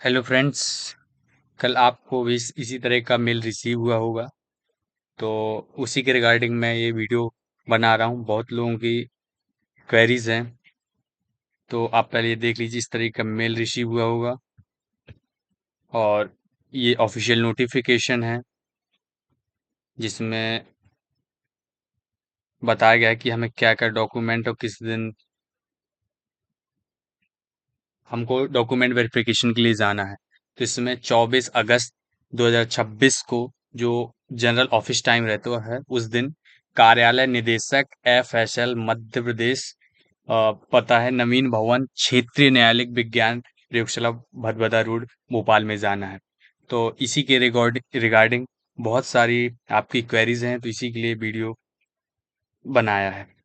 Hello friends. कल आपको भी इसी तरह का मेल रिसीव हुआ होगा। तो उसी के रिगार्डिंग मैं ये वीडियो बना रहा हूँ। बहुत लोगों की क्वेरीज हैं, तो आप पहले ये देख लीजिए। इस तरह का मेल रिसीव हुआ होगा और ये ऑफिशियल नोटिफिकेशन है जिसमें बताया गया है कि हमें क्या क्या डॉक्यूमेंट और किस दिन हमको डॉक्यूमेंट वेरिफिकेशन के लिए जाना है। तो इसमें 24 अगस्त 2026 को जो जनरल ऑफिस टाइम रहता है उस दिन कार्यालय निदेशक FSL मध्य प्रदेश, पता है नवीन भवन, क्षेत्रीय न्यायालयिक विज्ञान प्रयोगशाला, भदभदा रोड, भोपाल में जाना है। तो इसी के रिगार्डिंग बहुत सारी आपकी क्वेरीज हैं, तो इसी के लिए वीडियो बनाया है।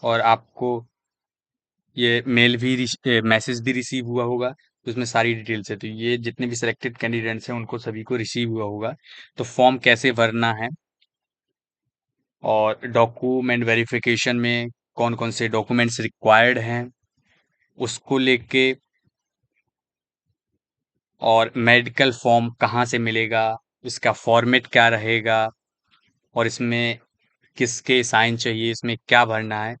और आपको ये मेल भी मैसेज भी रिसीव हुआ होगा, तो उसमें सारी डिटेल्स है। तो ये जितने भी सिलेक्टेड कैंडिडेट्स हैं उनको सभी को रिसीव हुआ होगा। तो फॉर्म कैसे भरना है और डॉक्यूमेंट वेरिफिकेशन में कौन कौन से डॉक्यूमेंट्स रिक्वायर्ड हैं उसको लेके, और मेडिकल फॉर्म कहाँ से मिलेगा, इसका फॉर्मेट क्या रहेगा, और इसमें किसके साइन चाहिए, इसमें क्या भरना है,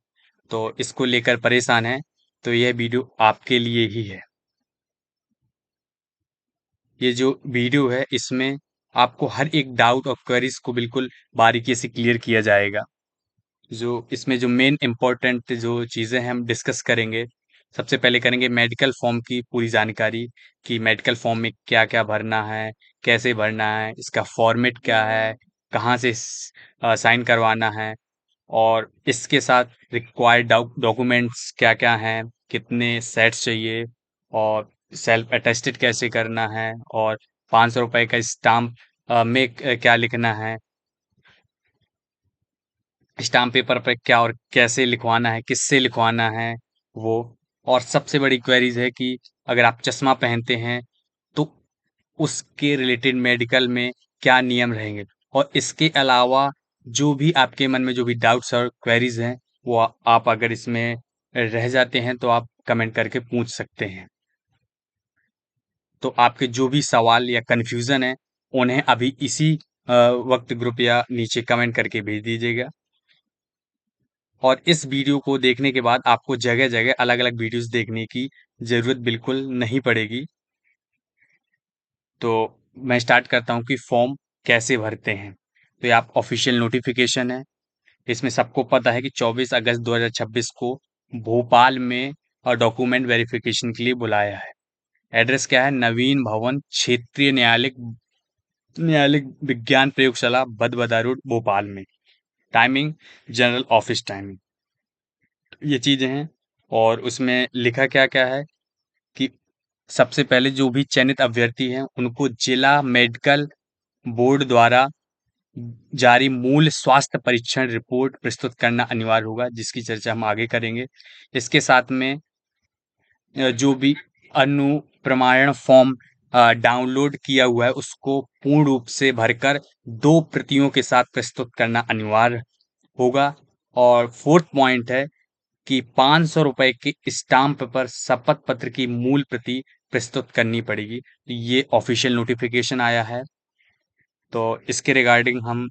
तो इसको लेकर परेशान है तो यह वीडियो आपके लिए ही है। ये जो वीडियो है इसमें आपको हर एक डाउट और क्वेरीज को बिल्कुल बारीकी से क्लियर किया जाएगा। जो इसमें जो मेन इम्पोर्टेंट जो चीज़ें हैं हम डिस्कस करेंगे। सबसे पहले करेंगे मेडिकल फॉर्म की पूरी जानकारी कि मेडिकल फॉर्म में क्या क्या भरना है, कैसे भरना है, इसका फॉर्मेट क्या है, कहाँ से साइन करवाना है, और इसके साथ रिक्वायर्ड डॉक्यूमेंट्स क्या क्या हैं, कितने सेट्स चाहिए, और सेल्फ अटेस्टेड कैसे करना है, और 500 रुपये का स्टाम्प में क्या लिखना है, स्टाम्प पेपर पे क्या और कैसे लिखवाना है, किससे लिखवाना है वो। और सबसे बड़ी क्वेरीज है कि अगर आप चश्मा पहनते हैं तो उसके रिलेटेड मेडिकल में क्या नियम रहेंगे। और इसके अलावा जो भी आपके मन में जो भी डाउट्स और क्वेरीज हैं वो आप अगर इसमें रह जाते हैं तो आप कमेंट करके पूछ सकते हैं। तो आपके जो भी सवाल या कन्फ्यूज़न है उन्हें अभी इसी वक्त ग्रुप या नीचे कमेंट करके भेज दीजिएगा। और इस वीडियो को देखने के बाद आपको जगह-जगह अलग-अलग वीडियोज़ देखने की ज़रूरत बिल्कुल नहीं पड़ेगी। तो मैं स्टार्ट करता हूँ कि फॉर्म कैसे भरते हैं। तो ये आप ऑफिशियल नोटिफिकेशन है। इसमें सबको पता है कि 24 अगस्त 2026 को भोपाल में डॉक्यूमेंट वेरिफिकेशन के लिए बुलाया है। एड्रेस क्या है? नवीन भवन, क्षेत्रीय न्यायालयिक विज्ञान प्रयोगशाला, भदभदा रोड, भोपाल में। Timing general office timing. ये चीज़ें हैं। और उसमें लिखा क्या-क्या है कि सबसे पहले जो भी चयनित अभ्यर्थी हैं उनको जिला मेडिकल बोर्ड द्वारा जारी मूल स्वास्थ्य परीक्षण रिपोर्ट प्रस्तुत करना अनिवार्य होगा, जिसकी चर्चा हम आगे करेंगे। इसके साथ में जो भी अनुप्रमाणन फॉर्म डाउनलोड किया हुआ है उसको पूर्ण रूप से भरकर 2 प्रतियों के साथ प्रस्तुत करना अनिवार्य होगा। और 4th पॉइंट है कि 500 रुपए के स्टाम्प पर शपथ पत्र की मूल प्रति प्रस्तुत करनी पड़ेगी। तो ये ऑफिशियल नोटिफिकेशन आया है। तो इसके रिगार्डिंग हम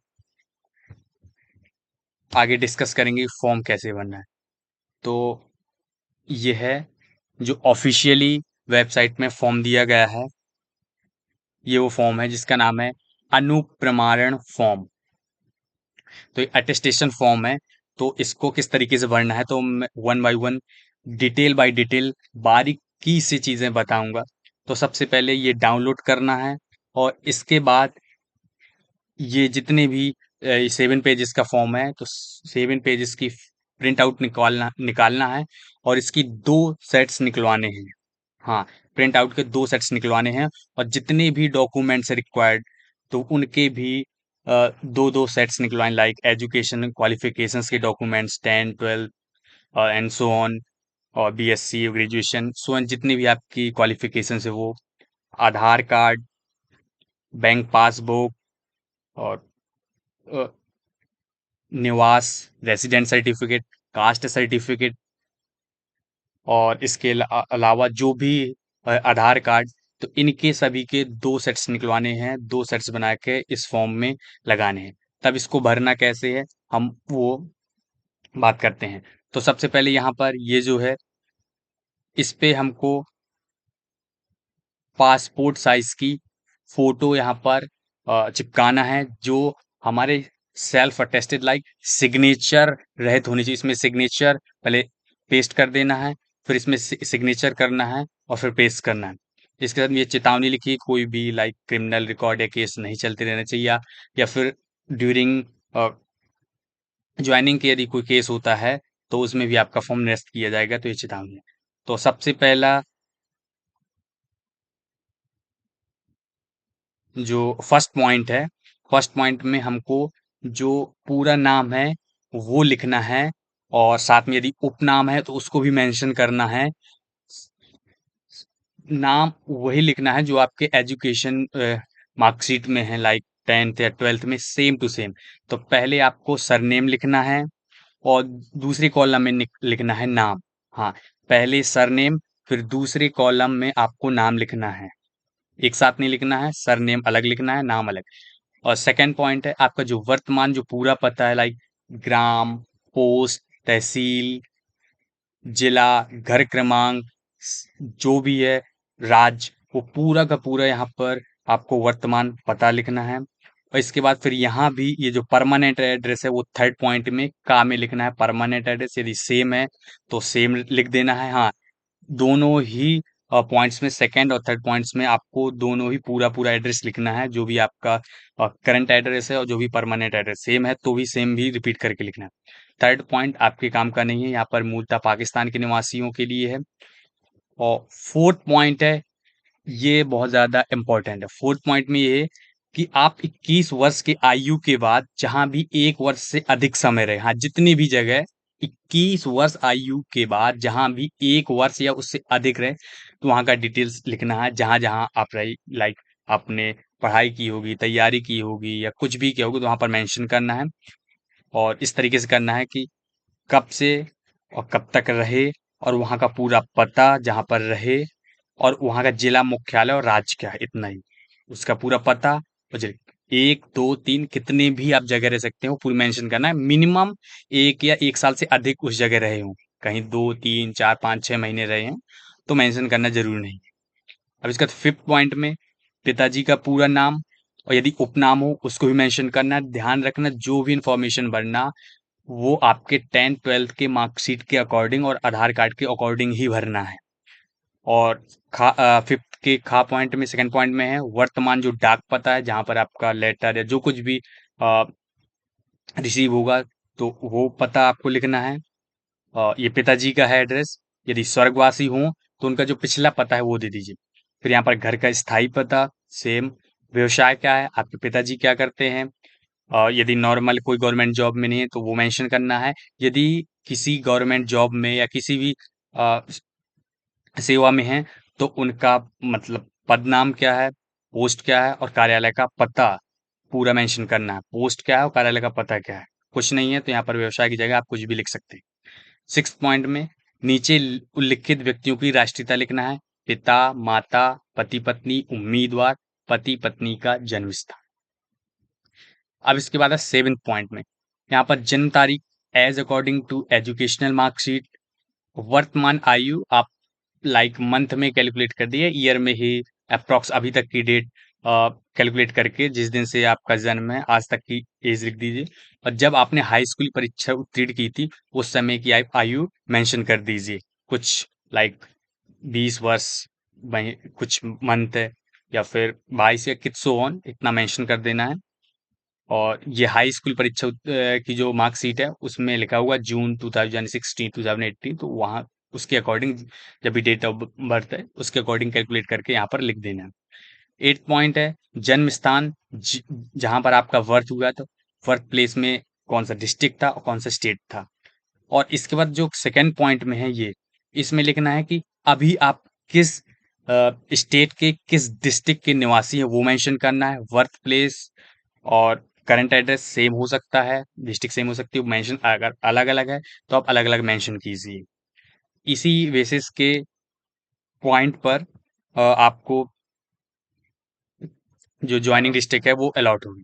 आगे डिस्कस करेंगे कि फॉर्म कैसे भरना है। तो ये है जो ऑफिशियली वेबसाइट में फॉर्म दिया गया है। ये वो फॉर्म है जिसका नाम है अनुप्रमाणन फॉर्म। तो ये अटेस्टेशन फॉर्म है। तो इसको किस तरीके से भरना है तो मैं one by one detail by detail बारीकी से चीज़ें बताऊंगा। तो सबसे पहले ये डाउनलोड करना है, और इसके बाद ये जितने भी 7 पेजेस का फॉर्म है तो 7 पेजेस की प्रिंट आउट निकालना है, और इसकी 2 सेट्स निकलवाने हैं। हाँ, प्रिंट आउट के 2 सेट्स निकलवाने हैं। और जितने भी डॉक्यूमेंट्स रिक्वायर्ड तो उनके भी 2-2 सेट्स निकलवाएँ, लाइक एजुकेशन क्वालिफिकेशंस के डॉक्यूमेंट्स 10, 12 एंड सो ऑन, और बीएससी, ग्रेजुएशन, सो ऑन, जितनी भी आपकी क्वालिफिकेशंस है वो, आधार कार्ड, बैंक पासबुक, और निवास, रेसिडेंट सर्टिफिकेट, कास्ट सर्टिफिकेट और इसके अलावा जो भी आधार कार्ड, तो इनके सभी के 2 सेट्स निकलवाने हैं, 2 सेट्स बना के इस फॉर्म में लगाने हैं। तब इसको भरना कैसे है, हम वो बात करते हैं। तो सबसे पहले यहाँ पर ये जो है, इस पे हमको पासपोर्ट साइज की फोटो यहाँ पर चिपकाना है, जो हमारे सेल्फ अटेस्टेड लाइक सिग्नेचर रहित होनी चाहिए। इसमें सिग्नेचर पहले पेस्ट कर देना है, फिर इसमें सिग्नेचर करना है और फिर पेस्ट करना है। इसके साथ ये चेतावनी लिखी, कोई भी लाइक क्रिमिनल रिकॉर्ड या केस नहीं चलते रहना चाहिए, या फिर ड्यूरिंग ज्वाइनिंग के यदि कोई केस होता है तो उसमें भी आपका फॉर्म निरस्त किया जाएगा, तो ये चेतावनी है। तो सबसे पहला जो फर्स्ट पॉइंट है, फर्स्ट पॉइंट में हमको जो पूरा नाम है वो लिखना है, और साथ में यदि उपनाम है तो उसको भी मेंशन करना है। नाम वही लिखना है जो आपके एजुकेशन मार्कशीट में है, लाइक 10th या 12th में सेम टू सेम। तो पहले आपको सरनेम लिखना है और दूसरी कॉलम में लिखना है नाम। हाँ, पहले सरनेम, फिर दूसरे कॉलम में आपको नाम लिखना है। एक साथ नहीं लिखना है, सरनेम अलग लिखना है, नाम अलग। और सेकंड पॉइंट है आपका जो वर्तमान जो पूरा पता है, लाइक ग्राम, पोस्ट, तहसील, जिला, घर क्रमांक, जो भी है, राज्य, वो पूरा का पूरा यहाँ पर आपको वर्तमान पता लिखना है। और इसके बाद फिर यहाँ भी ये जो परमानेंट एड्रेस है वो थर्ड पॉइंट में का में लिखना है। परमानेंट एड्रेस यदि सेम है तो सेम लिख देना है। हाँ, दोनों ही पॉइंट्स में, सेकंड और थर्ड पॉइंट्स में आपको दोनों ही पूरा पूरा एड्रेस लिखना है। जो भी आपका करंट एड्रेस है और जो भी परमानेंट एड्रेस सेम है तो भी सेम भी रिपीट करके लिखना है। थर्ड पॉइंट आपके काम का नहीं है, यहाँ पर मूलतः पाकिस्तान के निवासियों के लिए है। और फोर्थ पॉइंट है, ये बहुत ज़्यादा इम्पोर्टेंट है। फोर्थ पॉइंट में ये है कि आप 21 वर्ष की आयु के बाद जहां भी 1 वर्ष से अधिक समय रहे, हाँ जितनी भी जगह 21 वर्ष आयु के बाद जहां भी 1 वर्ष या उससे अधिक रहे, तो वहां का डिटेल्स लिखना है। जहां जहां आप रही, लाइक आपने पढ़ाई की होगी, तैयारी की होगी या कुछ भी किया होगा, तो वहां पर मेंशन करना है। और इस तरीके से करना है कि कब से और कब तक रहे, और वहाँ का पूरा पता जहाँ पर रहे, और वहाँ का जिला मुख्यालय और राज्य क्या है, इतना ही। उसका पूरा पता और जिला, 1, 2, 3 कितने भी आप जगह रह सकते हो पूरी मेंशन करना है। मिनिमम 1 या 1 साल से अधिक उस जगह रहे हो, कहीं 2, 3, 4, 5, 6 महीने रहे हैं तो मेंशन करना जरूरी नहीं। अब इसका फिफ्थ पॉइंट में पिताजी का पूरा नाम, और यदि उपनाम हो उसको भी मेंशन करना है। ध्यान रखना, जो भी इंफॉर्मेशन भरना वो आपके 10th 12th के मार्कशीट के अकॉर्डिंग और आधार कार्ड के अकॉर्डिंग ही भरना है। और फिफ्थ के खा पॉइंट में, सेकंड पॉइंट में है वर्तमान जो डाक पता है, जहां पर आपका लेटर या जो कुछ भी रिसीव होगा, तो वो पता आपको लिखना है। ये पिताजी का है एड्रेस। यदि स्वर्गवासी हो तो उनका जो पिछला पता है वो दे दीजिए। फिर यहाँ पर घर का स्थायी पता सेम। व्यवसाय क्या है, आपके पिताजी क्या करते हैं। यदि नॉर्मल कोई गवर्नमेंट जॉब में नहीं है तो वो मेंशन करना है। यदि किसी गवर्नमेंट जॉब में या किसी भी अ, सेवा में हैं तो उनका मतलब पद नाम क्या है, पोस्ट क्या है और कार्यालय का पता पूरा मेंशन करना है। पोस्ट क्या है और कार्यालय का पता क्या है। कुछ नहीं है तो यहाँ पर व्यवसाय की जगह आप कुछ भी लिख सकते हैं। सिक्स पॉइंट में नीचे उल्लिखित व्यक्तियों की राष्ट्रीयता लिखना है। पिता, माता, पति पत्नी, उम्मीदवार, पति पत्नी का जन्म स्थान। अब इसके बाद है सेवेंथ पॉइंट में, यहाँ पर जन्म तारीख age according to educational marksheet. वर्तमान आयु आप लाइक मंथ में कैलकुलेट कर दिए, ईयर में ही अप्रॉक्स अभी तक की डेट कैलकुलेट करके जिस दिन से आपका जन्म है आज तक की एज लिख दीजिए। और जब आपने हाई स्कूल परीक्षा उत्तीर्ण की थी उस समय की आयु मेंशन कर दीजिए। कुछ लाइक 20 वर्ष, कुछ मंथ है, या फिर 22 या किट्स ऑन इतना मेंशन कर देना है। और ये हाई स्कूल परीक्षा की जो मार्कशीट है उसमें लिखा हुआ जून 2016 2018, तो वहाँ उसके अकॉर्डिंग जब भी डेट ऑफ बर्थ है उसके अकॉर्डिंग कैलकुलेट करके यहाँ पर लिख देना है। एट पॉइंट है जन्म स्थान, जहाँ पर आपका बर्थ हुआ था, बर्थ प्लेस में कौन सा डिस्ट्रिक्ट था और कौन सा स्टेट था। और इसके बाद जो सेकंड पॉइंट में है ये, इसमें लिखना है कि अभी आप किस स्टेट के किस डिस्ट्रिक्ट के निवासी हैं वो मेंशन करना है। बर्थ प्लेस और करंट एड्रेस सेम हो सकता है, डिस्ट्रिक्ट सेम हो सकती है, मेंशन अगर अलग-अलग है तो आप अलग-अलग मेंशन कीजिए। इसी बेसिस के पॉइंट पर आपको जो जॉइनिंग डिस्ट्रिक्ट है वो अलॉट होगी।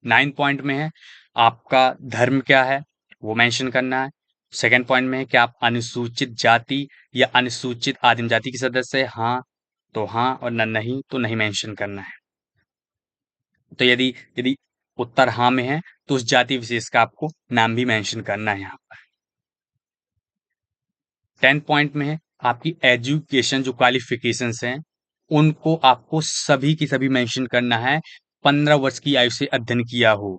9th पॉइंट में है आपका धर्म क्या है, वो मेंशन करना है। सेकंड पॉइंट में है कि आप अनुसूचित जाति या अनुसूचित आदिम जाति के सदस्य हैं, हाँ तो हाँ और नहीं तो नहीं मेंशन करना है। तो यदि यदि उत्तर हाँ में है तो उस जाति विशेष का आपको नाम भी मेंशन करना है यहाँ पर। 10th पॉइंट में है आपकी एजुकेशन जो क्वालिफिकेशंस हैं उनको आपको सभी की सभी मेंशन करना है। 15 वर्ष की आयु से अध्ययन किया हो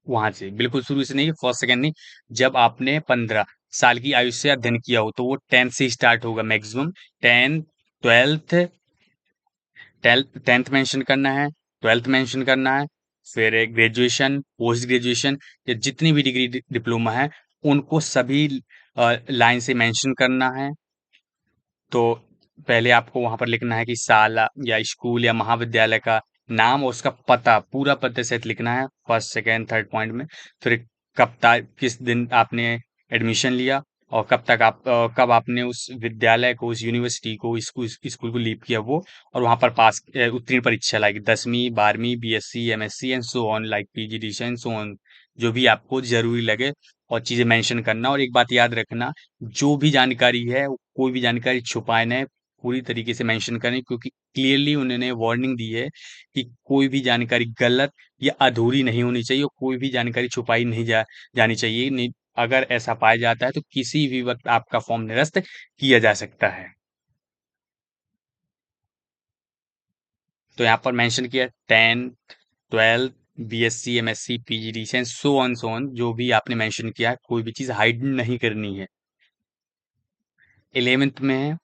वहां से, बिल्कुल शुरू से नहीं, फर्स्ट सेकंड नहीं। जब आपने 15 साल की आयु से अध्ययन किया हो तो वो 10th से स्टार्ट होगा maximum. 10th, 12th, 10th mention करना है, 12th मेंशन करना है, फिर ग्रेजुएशन, पोस्ट ग्रेजुएशन या जितनी भी डिग्री डिप्लोमा है उनको सभी लाइन से मेंशन करना है। तो पहले आपको वहां पर लिखना है कि साल या स्कूल या महाविद्यालय का नाम और उसका पता पूरा पते सहित लिखना है फर्स्ट सेकेंड थर्ड पॉइंट में। फिर किस दिन आपने एडमिशन लिया और कब आपने उस विद्यालय को, उस यूनिवर्सिटी को, स्कूल को लीव किया वो, और वहां पर उत्तीर्ण परीक्षा लाइक 10वीं 12वीं BSc MSc and so on, like PGDC and so on, जो भी आपको जरूरी लगे और चीजें मेंशन करना। और एक बात याद रखना, जो भी जानकारी है कोई भी जानकारी छुपाए ना, पूरी तरीके से मेंशन करें, क्योंकि क्लियरली उन्होंने वार्निंग दी है कि कोई भी जानकारी गलत या अधूरी नहीं होनी चाहिए और कोई भी जानकारी छुपाई नहीं जानी चाहिए। नहीं, अगर ऐसा पाया जाता है तो किसी भी वक्त आपका फॉर्म निरस्त किया जा सकता है। तो यहाँ पर मेंशन किया 10th, 12th, BSc MSc PGD से सो ऑन, जो भी आपने मेंशन किया है कोई भी चीज हाइड नहीं करनी है। 11th में है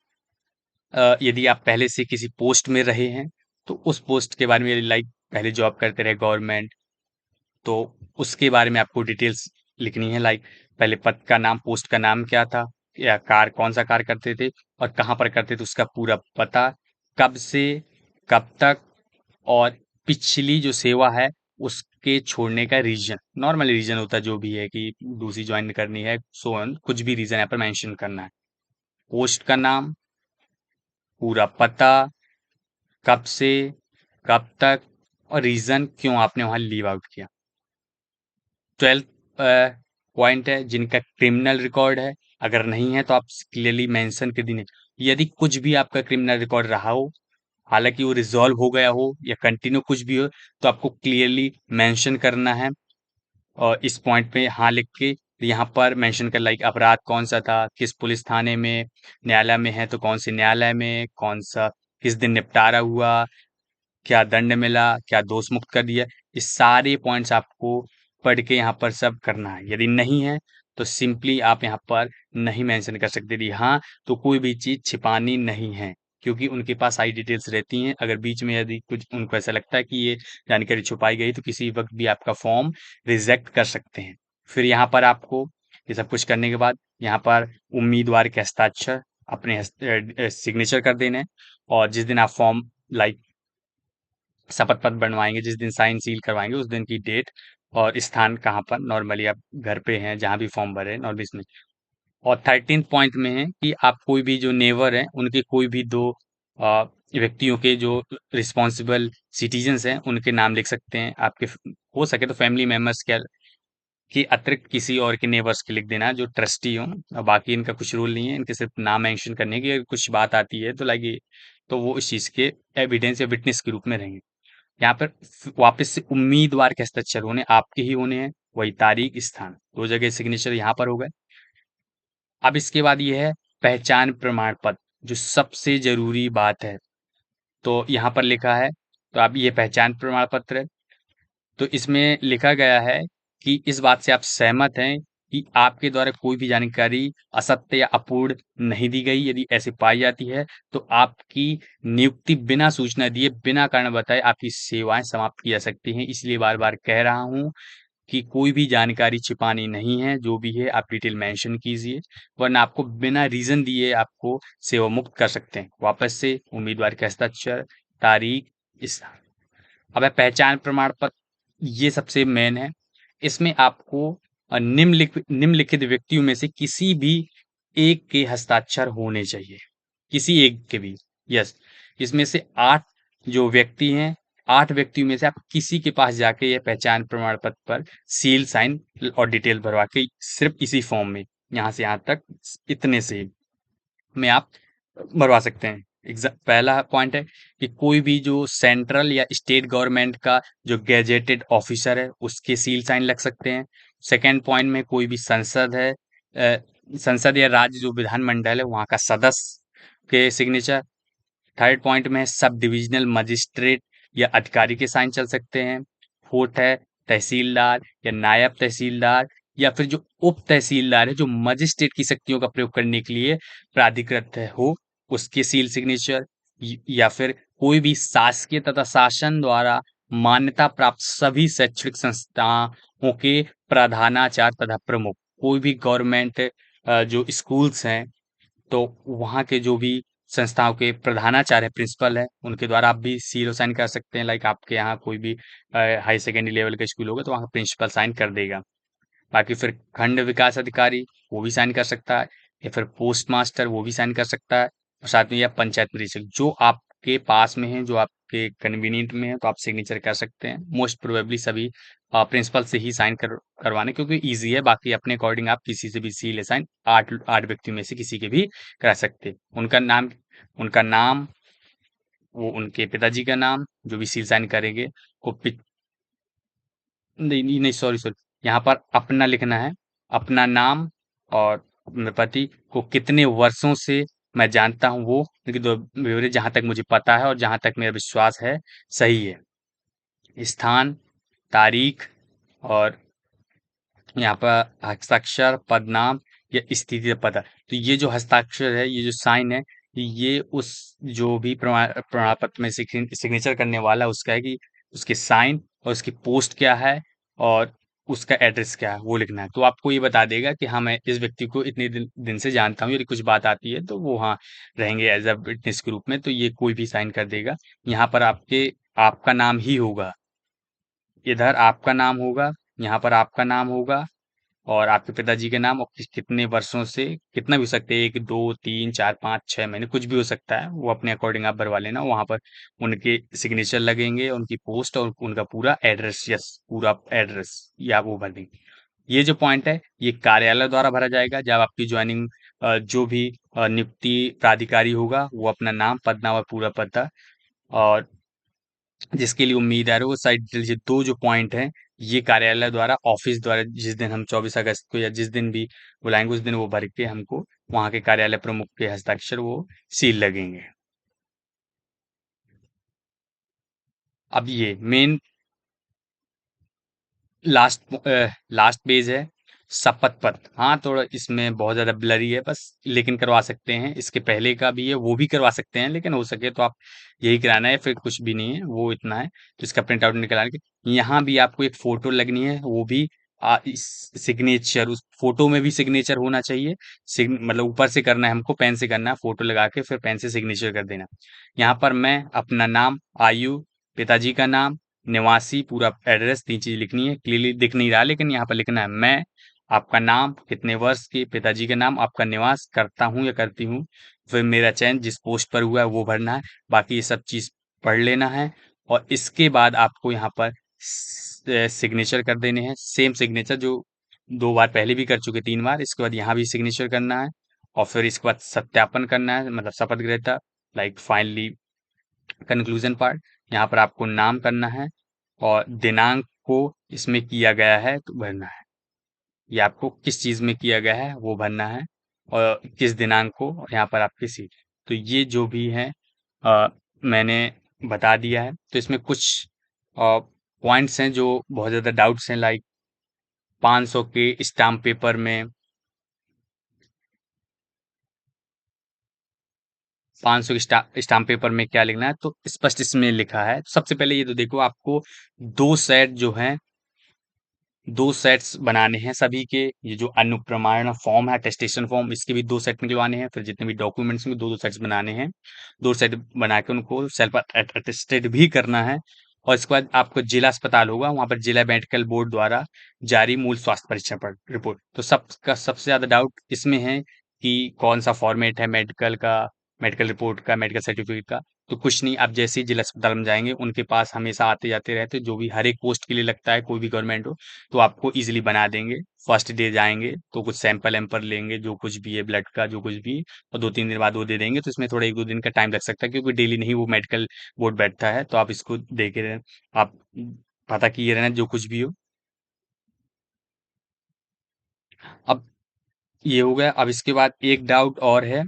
यदि आप पहले से किसी पोस्ट में रहे हैं तो उस पोस्ट के बारे में, लाइक पहले जॉब करते रहे गवर्नमेंट, तो उसके बारे में आपको डिटेल्स लिखनी है। लाइक पहले पद का नाम, पोस्ट का नाम क्या था, या कौन सा कार्य करते थे और कहाँ पर करते थे, उसका पूरा पता, कब से कब तक, और पिछली जो सेवा है उसके छोड़ने का रीजन, नॉर्मल रीजन होता है जो भी है कि दूसरी ज्वाइन करनी है, सो ऑन, कुछ भी रीजन यहाँ पर मेंशन करना है। पोस्ट का नाम, पूरा पता, कब से कब तक, और रीजन क्यों आपने वहां लीव आउट किया। 12th पॉइंट है जिनका क्रिमिनल रिकॉर्ड है, अगर नहीं है तो आप क्लियरली मेंशन कर दीजिए। यदि कुछ भी आपका क्रिमिनल रिकॉर्ड रहा हो, हालांकि वो रिजॉल्व हो गया हो या कंटिन्यू कुछ भी हो, तो आपको क्लियरली मेंशन करना है और इस पॉइंट पे हाँ लिख के यहाँ पर मेंशन कर, लाइक अपराध कौन सा था, किस पुलिस थाने में, न्यायालय में है तो कौन से न्यायालय में, कौन सा, किस दिन निपटारा हुआ, क्या दंड मिला, क्या दोष मुक्त कर दिया। ये सारे पॉइंट्स आपको पढ़ के यहाँ पर सब करना है। यदि नहीं है तो सिंपली आप यहाँ पर नहीं मेंशन कर सकते। यदि हाँ तो कोई भी चीज छिपानी नहीं है, क्योंकि उनके पास सारी डिटेल्स रहती हैं। अगर बीच में यदि कुछ उनको ऐसा लगता है कि ये जानकारी छुपाई गई तो किसी वक्त भी आपका फॉर्म रिजेक्ट कर सकते हैं। फिर यहाँ पर आपको ये सब कुछ करने के बाद यहाँ पर उम्मीदवार के हस्ताक्षर, अपने सिग्नेचर कर देने हैं, और जिस दिन आप फॉर्म, लाइक शपथ पत्र बनवाएंगे, जिस दिन साइन सील करवाएंगे उस दिन की डेट और स्थान कहाँ पर, नॉर्मली आप घर पे हैं जहाँ भी फॉर्म भरे नॉर्मली इसमें। और 13th पॉइंट में है कि आप कोई भी जो नेवर हैं उनके कोई भी दो व्यक्तियों के जो रिस्पॉन्सिबल सिटीजन्स हैं उनके नाम लिख सकते हैं। आपके हो सके तो फैमिली मेम्बर्स के अतिरिक्त किसी और के नेबर्स के लिख देना जो ट्रस्टी हो, और बाकी इनका कुछ रूल नहीं है, इनके सिर्फ नाम मेंशन करने की, अगर कुछ बात आती है तो लाइक ये, तो वो इस चीज के एविडेंस या विटनेस के रूप में रहेंगे। यहाँ पर वापस से उम्मीदवार के हस्ताक्षर होने, आपके ही होने हैं, वही तारीख स्थान, दो जगह सिग्नेचर यहाँ पर हो गए। अब इसके बाद ये है पहचान प्रमाण पत्र, जो सबसे जरूरी बात है। तो यहाँ पर लिखा है, तो अब ये पहचान प्रमाण पत्र है, तो इसमें लिखा गया है कि इस बात से आप सहमत हैं कि आपके द्वारा कोई भी जानकारी असत्य या अपूर्ण नहीं दी गई। यदि ऐसी पाई जाती है तो आपकी नियुक्ति बिना सूचना दिए, बिना कारण बताए आपकी सेवाएं समाप्त की जा सकती हैं। इसलिए बार बार कह रहा हूं कि कोई भी जानकारी छिपानी नहीं है, जो भी है आप डिटेल मेंशन कीजिए, वरना आपको बिना रीजन दिए आपको सेवा मुक्त कर सकते हैं। वापस से उम्मीदवार के हस्ताक्षर, तारीख, इस, अब है पहचान प्रमाण पत्र। ये सबसे मेन है। इसमें आपको निम्नलिखित व्यक्तियों में से किसी भी एक के हस्ताक्षर होने चाहिए, किसी एक के भी। यस, इसमें से 8 जो व्यक्ति हैं, 8 व्यक्तियों में से आप किसी के पास जाके ये पहचान प्रमाण पत्र पर सील, साइन और डिटेल भरवा के सिर्फ़ इसी फॉर्म में, यहाँ से यहाँ तक इतने से में आप भरवा सकते हैं। पहला पॉइंट है कि कोई भी जो सेंट्रल या स्टेट गवर्नमेंट का जो गैजेटेड ऑफिसर है, उसके सील साइन लग सकते हैं। सेकंड पॉइंट में कोई भी संसद या राज्य जो विधानमंडल है, वहाँ का सदस्य के सिग्नेचर। थर्ड पॉइंट में सब डिविजनल मजिस्ट्रेट या अधिकारी के साइन चल सकते हैं। फोर्थ है तहसीलदार या नायब तहसीलदार या फिर जो उप तहसीलदार है, जो मजिस्ट्रेट की शक्तियों का प्रयोग करने के लिए प्राधिकृत हो, उसके सील सिग्नेचर। या फिर कोई भी शासकीय तथा शासन द्वारा मान्यता प्राप्त सभी शैक्षणिक संस्थाओं के प्रधानाचार्य तथा प्रमुख, कोई भी गवर्नमेंट जो स्कूल्स हैं, तो वहाँ के जो भी संस्थाओं के प्रधानाचार्य हैं, प्रिंसिपल हैं, उनके द्वारा आप भी सील और साइन कर सकते हैं। लाइक आपके यहाँ कोई भी हाई सेकेंडरी लेवल का स्कूल होगा, तो वहाँ प्रिंसिपल साइन कर देगा। बाकी फिर खंड विकास अधिकारी, वो भी साइन कर सकता है, या फिर पोस्ट मास्टर, वो भी साइन कर सकता है। और साथ में या पंचायत निरीक्षक, जो आपके पास में है, जो आपके कन्वीनियंट में है, तो आप सिग्नेचर कर सकते हैं। मोस्ट प्रोबेबली सभी प्रिंसिपल से ही साइन करवाने, क्योंकि ईजी है। बाकी अपने अकॉर्डिंग आप किसी से भी सील या साइन 8 व्यक्तियों में से किसी के भी करा सकते हैं। उनका नाम, वो उनके पिताजी का नाम, जो भी सील साइन करेंगे, को नहीं नहीं नहीं, सॉरी सॉरी, यहाँ पर अपना लिखना है, अपना नाम, और अपने पति को कितने वर्षों से मैं जानता हूँ, वो क्योंकि दो ब्यौरे जहाँ तक मुझे पता है और जहाँ तक मेरा विश्वास है सही है। स्थान, तारीख, और यहाँ पर हस्ताक्षर, पदनाम या स्थिति का पता। तो ये जो हस्ताक्षर है, ये जो साइन है, ये उस जो भी प्रमाण पत्र में सिग्नेचर करने वाला है, उसका है कि उसके साइन और उसकी पोस्ट क्या है और उसका एड्रेस क्या है, वो लिखना है। तो आपको ये बता देगा कि हाँ, मैं इस व्यक्ति को इतने दिन से जानता हूँ, यदि कुछ बात आती है तो वो हाँ रहेंगे एज अ विटनेस के रूप में, तो ये कोई भी साइन कर देगा। यहाँ पर आपका नाम ही होगा, इधर आपका नाम होगा, यहाँ पर आपका नाम होगा, और आपके पिताजी के नाम, और कितने वर्षों से, कितना भी हो सकते हैं, 1 2 3 4 5 6 महीने, कुछ भी हो सकता है, वो अपने अकॉर्डिंग आप भरवा लेना। वहां पर उनके सिग्नेचर लगेंगे, उनकी पोस्ट और उनका पूरा एड्रेस, यस पूरा एड्रेस, या वो भर देंगे। ये जो पॉइंट है, ये कार्यालय द्वारा भरा जाएगा। जब आपकी ज्वाइनिंग जो भी नियुक्ति प्राधिकारी होगा, वो अपना नाम, पदनाम और पूरा पता, और जिसके लिए उम्मीदवार है, वो साइड डिटेल, ये 2 जो पॉइंट हैं, ये कार्यालय द्वारा, ऑफिस द्वारा, जिस दिन हम 24 अगस्त को या जिस दिन भी बुलाएंगे, उस दिन वो भर के हमको वहाँ के कार्यालय प्रमुख के हस्ताक्षर वो सील लगेंगे। अब ये मेन लास्ट पेज है, शपथ पत्र। हाँ, थोड़ा इसमें बहुत ज़्यादा ब्लरी है बस, लेकिन करवा सकते हैं। इसके पहले का भी है, वो भी करवा सकते हैं, लेकिन हो सके तो आप यही कराना है, फिर कुछ भी नहीं है, वो इतना है। तो इसका प्रिंट आउट निकाल के यहाँ भी आपको एक फोटो लगनी है, वो भी इस सिग्नेचर, उस फोटो में भी सिग्नेचर होना चाहिए। मतलब ऊपर से करना है हमको, पेन से करना है, फोटो लगा के फिर पेन से सिग्नेचर कर देना। यहाँ पर मैं अपना नाम, आयु, पिताजी का नाम, निवासी, पूरा एड्रेस, 3 चीज लिखनी है। क्लियरली दिख नहीं रहा, लेकिन यहाँ पर लिखना है मैं, आपका नाम, कितने वर्ष के, पिताजी का नाम, आपका निवास, करता हूँ या करती हूँ, फिर मेरा चयन जिस पोस्ट पर हुआ है वो भरना है। बाकी ये सब चीज पढ़ लेना है, और इसके बाद आपको यहाँ पर सिग्नेचर कर देने हैं, सेम सिग्नेचर जो 2 बार पहले भी कर चुके, 3 बार। इसके बाद यहाँ भी सिग्नेचर करना है, और फिर इसके बाद सत्यापन करना है, मतलब शपथ ग्रहता, लाइक फाइनली कंक्लूजन पार्ट। यहाँ पर आपको नाम करना है, और दिनांक को इसमें किया गया है तो भरना है। ये आपको किस चीज में किया गया है वो भरना है, और किस दिनांक को, और यहाँ पर आपकी सीट। तो ये जो भी है मैंने बता दिया है। तो इसमें कुछ पॉइंट्स हैं जो बहुत ज्यादा डाउट्स हैं, लाइक 500 के स्टाम्प पेपर में, 500 के स्टाम्प पेपर में क्या लिखना है, तो स्पष्ट इसमें लिखा है। सबसे पहले ये तो देखो, आपको 2 सेट जो हैं, 2 सेट्स बनाने हैं सभी के। ये जो अनुप्रमाण फॉर्म है, अटेस्टेशन फॉर्म, इसके भी 2 सेट निकलवाने हैं। फिर जितने भी डॉक्यूमेंट्स हैं, 2-2 सेट्स बनाने हैं। 2 सेट बना के उनको सेल्फ अटेस्टेड भी करना है, और इसके बाद आपको जिला अस्पताल होगा, वहाँ पर जिला मेडिकल बोर्ड द्वारा जारी मूल स्वास्थ्य परीक्षण पर रिपोर्ट। तो सबका सबसे ज़्यादा डाउट इसमें है कि कौन-सा फॉर्मेट है मेडिकल का, मेडिकल रिपोर्ट का, मेडिकल सर्टिफिकेट का। तो कुछ नहीं, आप जैसे ही जिला अस्पताल में जाएँगे, उनके पास हमेशा आते-जाते रहते हैं, जो भी हर एक पोस्ट के लिए लगता है, कोई भी गवर्नमेंट हो, तो आपको ईज़िली बना देंगे। फर्स्ट डे जाएँगे, तो कुछ सैंपल-वैंपल लेंगे, जो कुछ भी है ब्लड का, जो कुछ भी, और 2-3 दिन बाद वो दे देंगे। तो इसमें थोड़ा 1-2 दिन का टाइम लग सकता है, क्योंकि डेली नहीं वो मेडिकल बोर्ड बैठता है, तो आप इसको दे के आप पता किए रहना जो कुछ भी हो। अब ये हो गया। अब इसके बाद एक डाउट और है,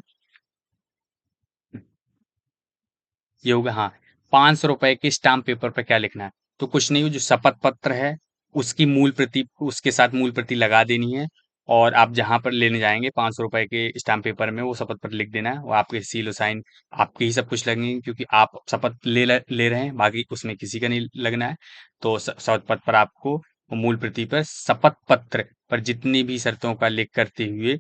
ये होगा, हाँ, ₹500 के स्टाम्प पेपर पे क्या लिखना है? तो कुछ नहीं, वो जो शपथ पत्र है, उसकी मूल प्रति उसके साथ मूल प्रति लगा देनी है, और आप जहाँ पर लेने जाएँगे ₹500 के स्टाम्प पेपर में वो शपथ पत्र लिख देना है। वो आपके सील और साइन आपके ही सब कुछ लगेंगे, क्योंकि आप शपथ ले रहे हैं, बाकी उसमें किसी का नहीं लगना है। तो शपथ पत्र पर आपको मूल प्रति पर शपथ पत्र पर जितनी भी शर्तों का उल्लेख करते हुए,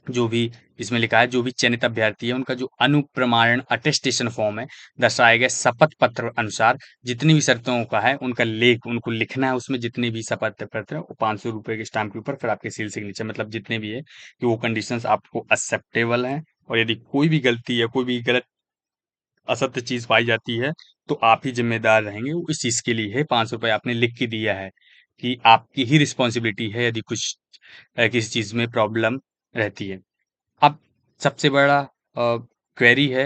जो भी इसमें लिखा है, जो भी चयनित अभ्यर्थी है, उनका जो अनुप्रमाणन अटेस्टेशन फॉर्म है, दर्शाए गए शपथ पत्र अनुसार जितनी भी शर्तों का है, उनका लेख उनको लिखना है उसमें, जितने भी शपथ पत्र है, वो ₹500 के स्टाम्प के ऊपर, फिर आपके सील सिग्नेचर, मतलब जितने भी है कि वो कंडीशंस आपको एक्सेप्टेबल हैं। और यदि कोई भी गलती या कोई भी गलत असत्य चीज पाई जाती है, तो आप ही जिम्मेदार रहेंगे। वो इस चीज के लिए है, ₹500 आपने लिख के दिया है कि आपकी ही रिस्पॉन्सिबिलिटी है यदि कुछ किसी चीज में प्रॉब्लम रहती है। अब सबसे बड़ा क्वेरी है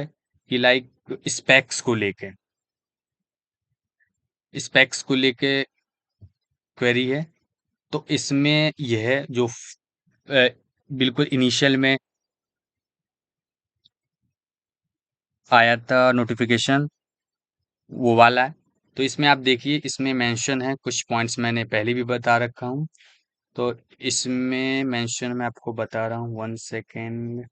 कि लाइक स्पेक्स को लेके, स्पेक्स को लेके क्वेरी है। तो इसमें यह जो अ, बिल्कुल इनिशियल में आया था नोटिफिकेशन, वो वाला है। तो इसमें आप देखिए, इसमें मेंशन है, कुछ पॉइंट्स मैंने पहले भी बता रखा हूँ। तो इसमें मेंशन मैं आपको बता रहा हूँ, 1 सेकेंड।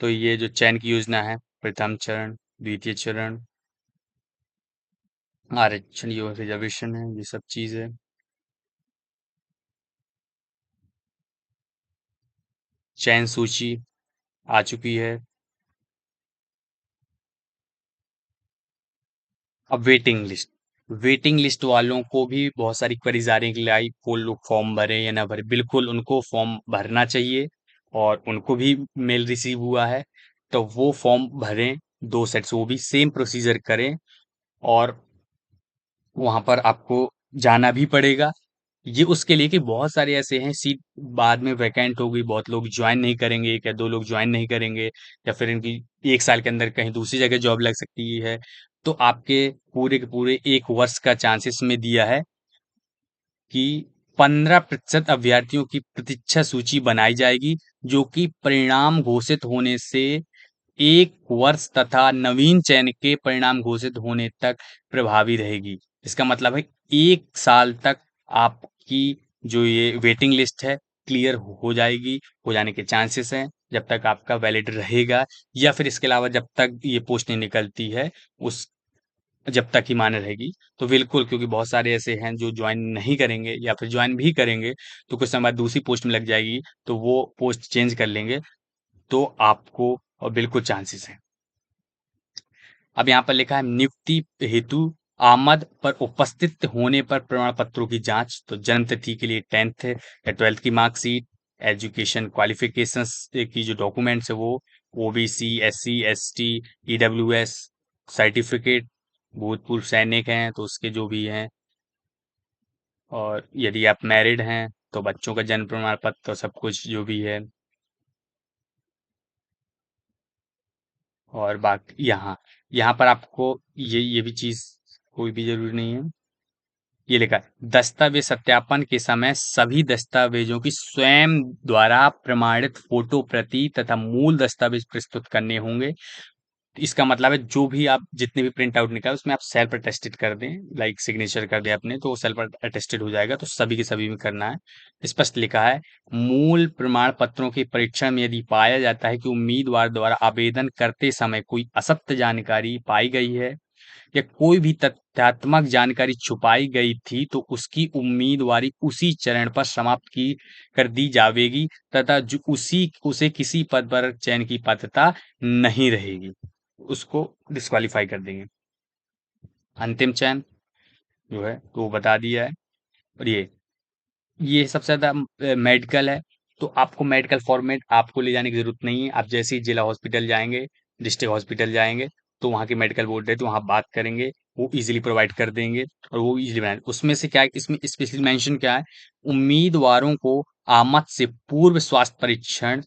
तो ये जो चयन की योजना है, प्रथम चरण, द्वितीय चरण, आरक्षण, यो रिजर्वेशन है, ये सब चीज है। चयन सूची आ चुकी है। अब वेटिंग लिस्ट वालों को भी बहुत सारी क्वेरीज आ रही है कि लाइक वो लोग फॉर्म भरे या ना भरे। बिल्कुल उनको फॉर्म भरना चाहिए, और उनको भी मेल रिसीव हुआ है, तो वो फॉर्म भरें, 2 सेट्स, वो भी सेम प्रोसीजर करें। और वहां पर आपको जाना भी पड़ेगा। ये उसके लिए कि बहुत सारे ऐसे हैं, सीट बाद में वैकेंट होगी, बहुत लोग ज्वाइन नहीं करेंगे, 1 या 2 लोग ज्वाइन नहीं करेंगे, या फिर इनकी 1 साल के अंदर कहीं दूसरी जगह जॉब लग सकती है। तो आपके पूरे के पूरे 1 वर्ष का चांसेस में दिया है कि 15% अभ्यर्थियों की प्रतीक्षा सूची बनाई जाएगी, जो कि परिणाम घोषित होने से 1 वर्ष तथा नवीन चयन के परिणाम घोषित होने तक प्रभावी रहेगी। इसका मतलब है 1 साल तक आपकी जो ये वेटिंग लिस्ट है, क्लियर हो जाएगी, हो जाने के चांसेस हैं, जब तक आपका वैलिड रहेगा, या फिर इसके अलावा जब तक ये पोस्ट नहीं निकलती है, उस जब तक ही मान्य रहेगी। तो बिल्कुल, क्योंकि बहुत सारे ऐसे हैं जो ज्वाइन नहीं करेंगे, या फिर ज्वाइन भी करेंगे तो कुछ समय बाद दूसरी पोस्ट में लग जाएगी, तो वो पोस्ट चेंज कर लेंगे। तो आपको बिल्कुल चांसेस हैं। अब यहाँ पर लिखा है, नियुक्ति हेतु आमद पर उपस्थित होने पर प्रमाण पत्रों की जांच। तो जन्म तिथि के लिए 10th या 12th की मार्कशीट, एजुकेशन क्वालिफिकेशंस की जो डॉक्यूमेंट्स है वो, OBC, SC, ST, EWS certificate, भूतपूर्व सैनिक हैं तो उसके जो भी हैं, और यदि आप मैरिड हैं तो बच्चों का जन्म प्रमाण पत्र, सब कुछ जो भी है। और बाकी यहाँ यहाँ पर आपको ये भी चीज कोई भी जरूरी नहीं है। ये लिखा है, दस्तावेज सत्यापन के समय सभी दस्तावेजों की स्वयं द्वारा प्रमाणित फोटो प्रति तथा मूल दस्तावेज प्रस्तुत करने होंगे। इसका मतलब है जो भी आप जितने भी प्रिंट आउट निकाल, उसमें आप सेल्फ अटेस्टेड कर दें, लाइक सिग्नेचर कर दें अपने, तो सेल्फ अटेस्टेड हो जाएगा। तो सभी के सभी में करना है। स्पष्ट लिखा है, मूल प्रमाण पत्रों के परीक्षण में यदि पाया जाता है कि उम्मीदवार द्वारा आवेदन करते समय कोई असत्य जानकारी पाई गई है, या कोई भी तथ्यात्मक जानकारी छुपाई गई थी तो उसकी उम्मीदवारी उसी चरण पर समाप्त की कर दी जावेगी तथा जो उसी उसे किसी पद पर चयन की पात्रता नहीं रहेगी, उसको डिस्क्वालीफाई कर देंगे। अंतिम चयन जो है तो वो बता दिया है। और ये सबसे ज़्यादा मेडिकल है, तो आपको मेडिकल फॉर्मेट आपको ले जाने की ज़रूरत नहीं है। आप जैसे ही जिला हॉस्पिटल जाएँगे, डिस्ट्रिक्ट हॉस्पिटल जाएँगे, तो वहाँ के मेडिकल बोर्ड रहते हैं, वहाँ बात करेंगे, वो ईज़िली प्रोवाइड कर देंगे और वो ईज़िली बना उसमें से क्या है, इसमें स्पेशली मेंशन क्या है, उम्मीदवारों को आमद से पूर्व स्वास्थ्य परीक्षण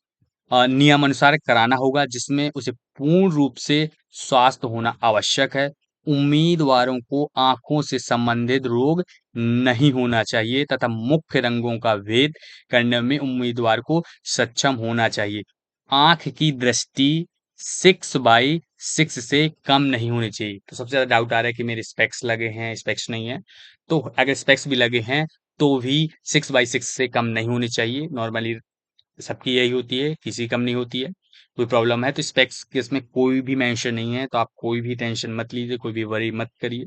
नियमानुसार कराना होगा जिसमें उसे पूर्ण रूप से स्वस्थ होना आवश्यक है। उम्मीदवारों को आँखों से संबंधित रोग नहीं होना चाहिए तथा मुख्य रंगों का भेद करने में उम्मीदवार को सक्षम होना चाहिए। आँख की दृष्टि 6/6 से कम नहीं होनी चाहिए। तो सबसे ज़्यादा डाउट आ रहा है कि मेरे स्पेक्स लगे हैं, स्पेक्स नहीं है। तो अगर स्पेक्स भी लगे हैं, तो भी 6/6 से कम नहीं होनी चाहिए। नॉर्मली सबकी यही होती है, किसी की कम नहीं होती है। कोई प्रॉब्लम है तो स्पेक्स के इसमें कोई भी मेंशन नहीं है, तो आप कोई भी टेंशन मत लीजिए, कोई भी वरी मत करिए,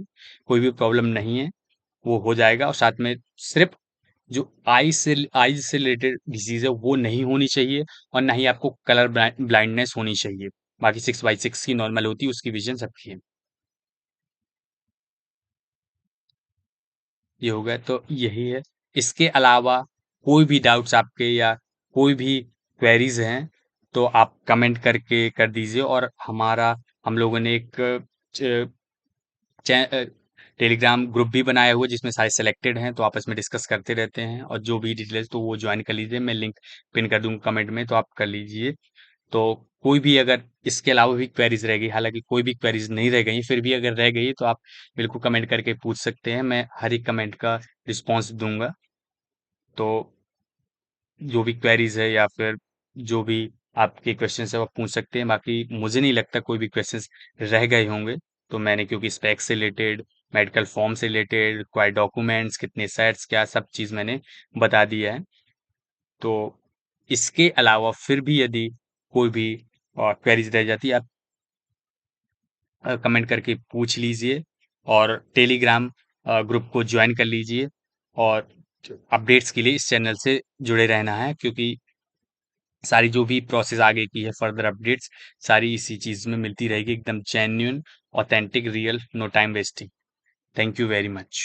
कोई भी प्रॉब्लम नहीं है, वो हो जाएगा। और साथ में सिर्फ जो आईज से रिलेटेड डिजीज़ है वो नहीं होनी चाहिए और ना ही आपको कलर ब्लाइंडनेस होनी चाहिए। बाकी 6/6 की नॉर्मल होती है, उसकी विज़न सबकी है। ये हो गया तो यही है। इसके अलावा कोई भी डाउट्स आपके या कोई भी क्वेरीज़ हैं, तो आप कमेंट करके कर दीजिए और हम लोगों ने एक च चै टेलीग्राम ग्रुप भी बनाया हुआ है जिसमें सारे सिलेक्टेड हैं, तो आपस में डिस्कस करते रहते हैं और जो भी डिटेल्स तो वो जॉइन कर लीजिए, मैं लिंक पिन कर दूँगा कमेंट में तो आप कर लीजिए। तो कोई भी अगर इसके अलावा भी क्वेरीज़ रह गई, हालाँकि कोई भी क्वेरीज़ नहीं रह गई, फिर भी अगर रह गई तो आप बिल्कुल कमेंट करके पूछ सकते हैं, मैं हर एक कमेंट का रिस्पॉन्स दूँगा। तो जो भी क्वेरीज़ है या फिर जो भी आपके क्वेश्चंस है वो आप पूछ सकते हैं। बाकी मुझे नहीं लगता कोई भी क्वेश्चंस रह गए होंगे। तो मैंने क्योंकि स्पेक्स से रिलेटेड, मेडिकल फॉर्म से रिलेटेड, रिक्वायर्ड डॉक्यूमेंट्स, कितने सेट्स क्या सब चीज़ मैंने बता दिया है। तो इसके अलावा फिर भी यदि कोई भी क्वेरीज़ रह जाती है आप कमेंट करके पूछ लीजिए और टेलीग्राम ग्रुप को ज्वाइन कर लीजिए और अपडेट्स के लिए इस चैनल से जुड़े रहना है क्योंकि सारी जो भी प्रोसेस आगे की है फर्दर अपडेट्स सारी इसी चीज़ में मिलती रहेगी एकदम genuine authentic real no time wasting thank you very much